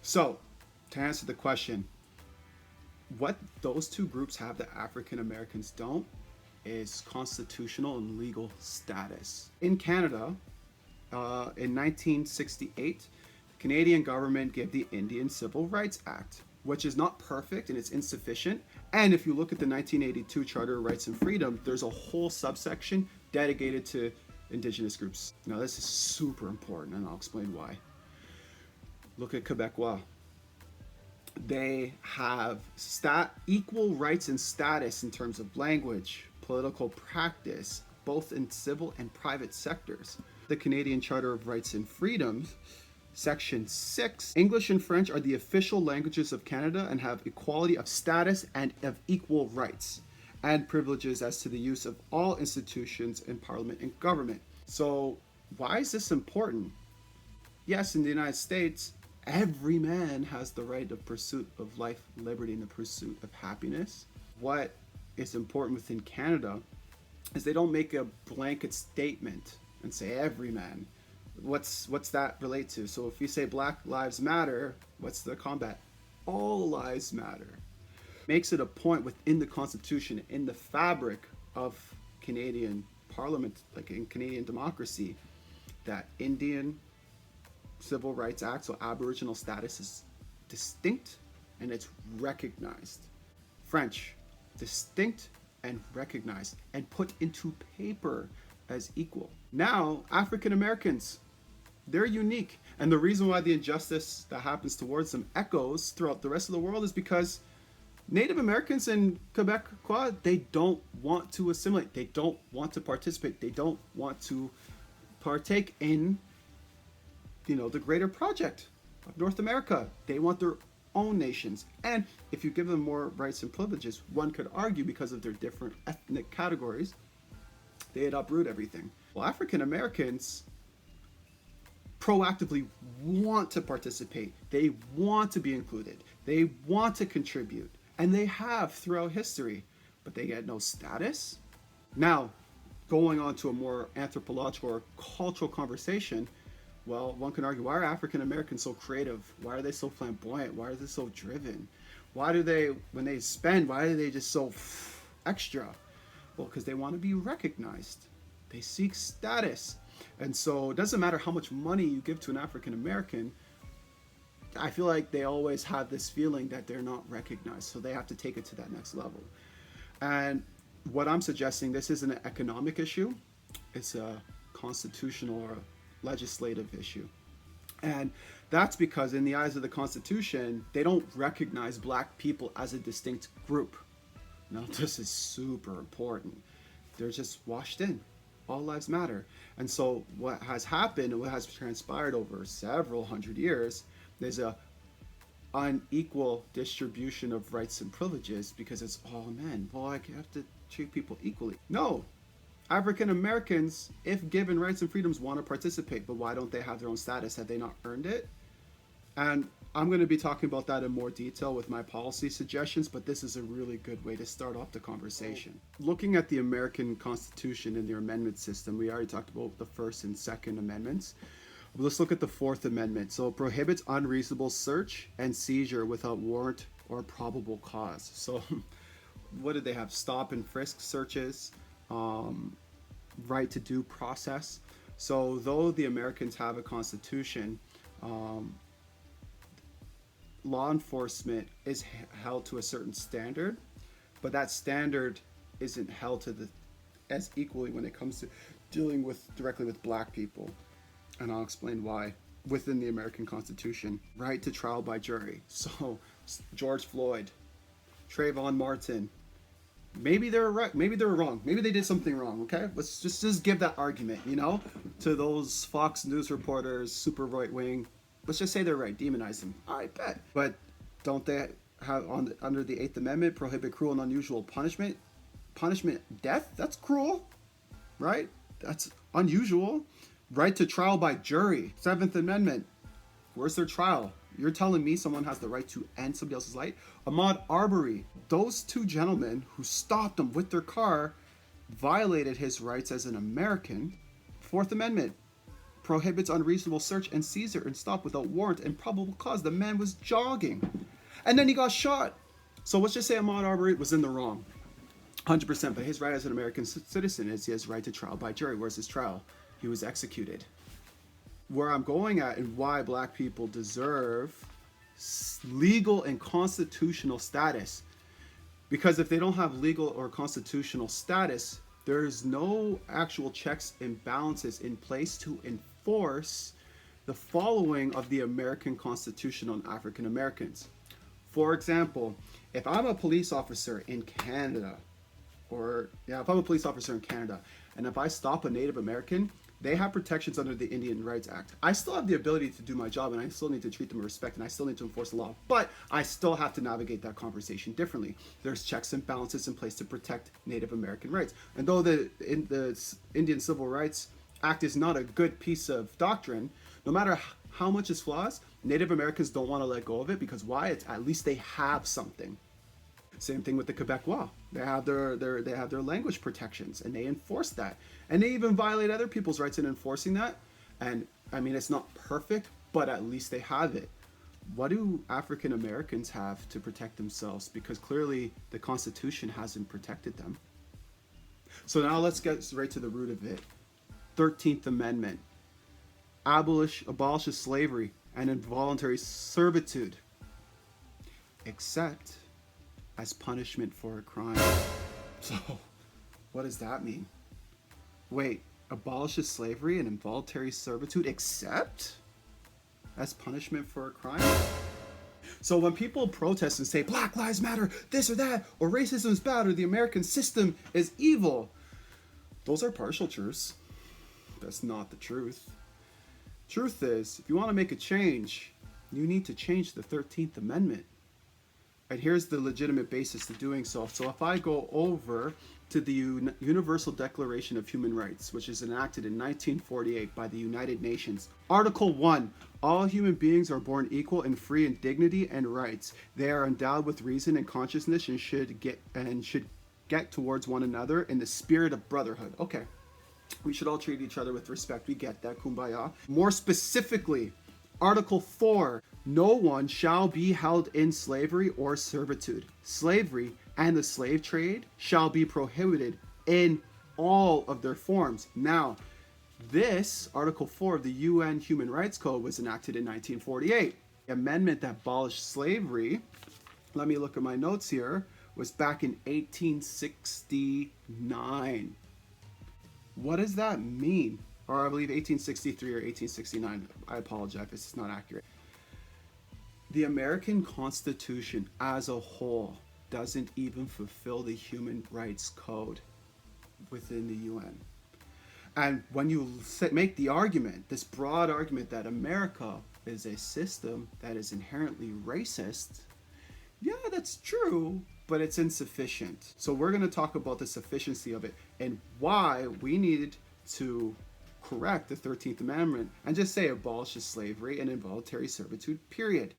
So, to answer the question, what those two groups have that African Americans don't is constitutional and legal status. In Canada, in 1968, the Canadian government gave the Indian Civil Rights Act, which is not perfect and it's insufficient. And if you look at the 1982 Charter of Rights and Freedom, there's a whole subsection dedicated to Indigenous groups. Now, this is super important, and I'll explain why. Look at Quebecois. They have equal rights and status in terms of language, political practice, both in civil and private sectors. The Canadian Charter of Rights and Freedoms, Section 6, English and French are the official languages of Canada and have equality of status and of equal rights and privileges as to the use of all institutions in Parliament and government. So why is this important? Yes, in the United States, every man has the right of pursuit of life, liberty, and the pursuit of happiness. What is important within Canada is they don't make a blanket statement and say every man. What's that relate to? So if you say Black Lives Matter, what's the combat? All lives matter. Makes it a point within the Constitution, in the fabric of Canadian Parliament, like in Canadian democracy, that Indian Civil Rights Act, so Aboriginal status, is distinct and it's recognized. French, distinct and recognized and put into paper as equal. Now, African Americans, they're unique. And the reason why the injustice that happens towards them echoes throughout the rest of the world is because Native Americans in Quebecois, they don't want to assimilate. They don't want to participate. They don't want to partake in, the greater project of North America. They want their own nations. And if you give them more rights and privileges, one could argue because of their different ethnic categories, they'd uproot everything. Well, African Americans proactively want to participate. They want to be included. They want to contribute. And they have throughout history, but they get no status. Now, going on to a more anthropological or cultural conversation, well, one can argue, why are African Americans so creative? Why are they so flamboyant? Why are they so driven? Why do they, when they spend, why are they just so extra? Well, because they want to be recognized. They seek status. And so it doesn't matter how much money you give to an African American, I feel like they always have this feeling that they're not recognized. So they have to take it to that next level. And what I'm suggesting, this isn't an economic issue. It's a constitutional or legislative issue. And that's because in the eyes of the Constitution, they don't recognize Black people as a distinct group. Now, this is super important. They're just washed in. All lives matter. And so what has happened and what has transpired over several hundred years, there's a unequal distribution of rights and privileges because it's all men. Well, I have to treat people equally. No. African Americans, if given rights and freedoms, want to participate, but why don't they have their own status? Have they not earned it? And I'm going to be talking about that in more detail with my policy suggestions, but this is a really good way to start off the conversation. Looking at the American Constitution and their amendment system, we already talked about the First and Second Amendments. Let's look at the Fourth Amendment. So it prohibits unreasonable search and seizure without warrant or probable cause. So what did they have? Stop and frisk searches, right to due process. So though the Americans have a constitution, law enforcement is held to a certain standard, but that standard isn't held as equally when it comes to dealing directly with Black people. And I'll explain why. Within the American Constitution, right to trial by jury. So George Floyd, Trayvon Martin, maybe they're right, maybe they're wrong, maybe they did something wrong, okay? Let's just give that argument, to those Fox News reporters, super right wing. Let's just say they're right, demonize them. I bet. But don't they have, under the Eighth Amendment, prohibit cruel and unusual punishment? Punishment, death? That's cruel, right? That's unusual. Right to trial by jury, Seventh Amendment. Where's their trial? You're telling me someone has the right to end somebody else's life? Ahmaud Arbery, those two gentlemen who stopped him with their car violated his rights as an American. Fourth Amendment. prohibits unreasonable search and seizure and stop without warrant and probable cause. The man was jogging. And then he got shot. So let's just say Ahmaud Arbery was in the wrong. 100%, but his right as an American citizen is he has right to trial by jury. Where's his trial? He was executed. Where I'm going at and why black people deserve legal and constitutional status. Because if they don't have legal or constitutional status, there's no actual checks and balances in place to enforce the following of the American Constitution on African Americans. For example, if I'm a police officer in Canada, if I'm a police officer in Canada, and if I stop a Native American, they have protections under the Indian Rights Act. I still have the ability to do my job, and I still need to treat them with respect, and I still need to enforce the law, but I still have to navigate that conversation differently. There's checks and balances in place to protect Native American rights. And though the Indian Civil Rights Act is not a good piece of doctrine, no matter how much it's flaws, Native Americans don't want to let go of it because why? It's at least they have something. Same thing with the Quebecois. They have their language protections, and they enforce that. And they even violate other people's rights in enforcing that. And I mean, it's not perfect, but at least they have it. What do African Americans have to protect themselves? Because clearly the Constitution hasn't protected them. So now let's get right to the root of it. 13th Amendment. Abolishes slavery and involuntary servitude, except as punishment for a crime. So, what does that mean? Wait, abolishes slavery and involuntary servitude except as punishment for a crime? So when people protest and say Black Lives Matter, this or that, or racism is bad, or the American system is evil, those are partial truths. That's not the truth. Truth is, if you want to make a change, you need to change the 13th Amendment. And here's the legitimate basis to doing so. So if I go over to the Universal Declaration of Human Rights, which is enacted in 1948 by the United Nations. Article 1, all human beings are born equal and free in dignity and rights. They are endowed with reason and consciousness and should get towards one another in the spirit of brotherhood. Okay. We should all treat each other with respect. We get that, kumbaya. More specifically, Article 4, no one shall be held in slavery or servitude. Slavery and the slave trade shall be prohibited in all of their forms. Now, this, Article 4 of the UN Human Rights Code, was enacted in 1948. The amendment that abolished slavery, let me look at my notes here, was back in 1869. What does that mean? Or I believe 1863 or 1869. I apologize if it's not accurate. The American Constitution as a whole doesn't even fulfill the Human Rights Code within the UN. And when you make the argument, this broad argument that America is a system that is inherently racist, yeah, that's true, but it's insufficient. So we're going to talk about the sufficiency of it and why we needed to correct the 13th Amendment and just say abolishes slavery and involuntary servitude, period.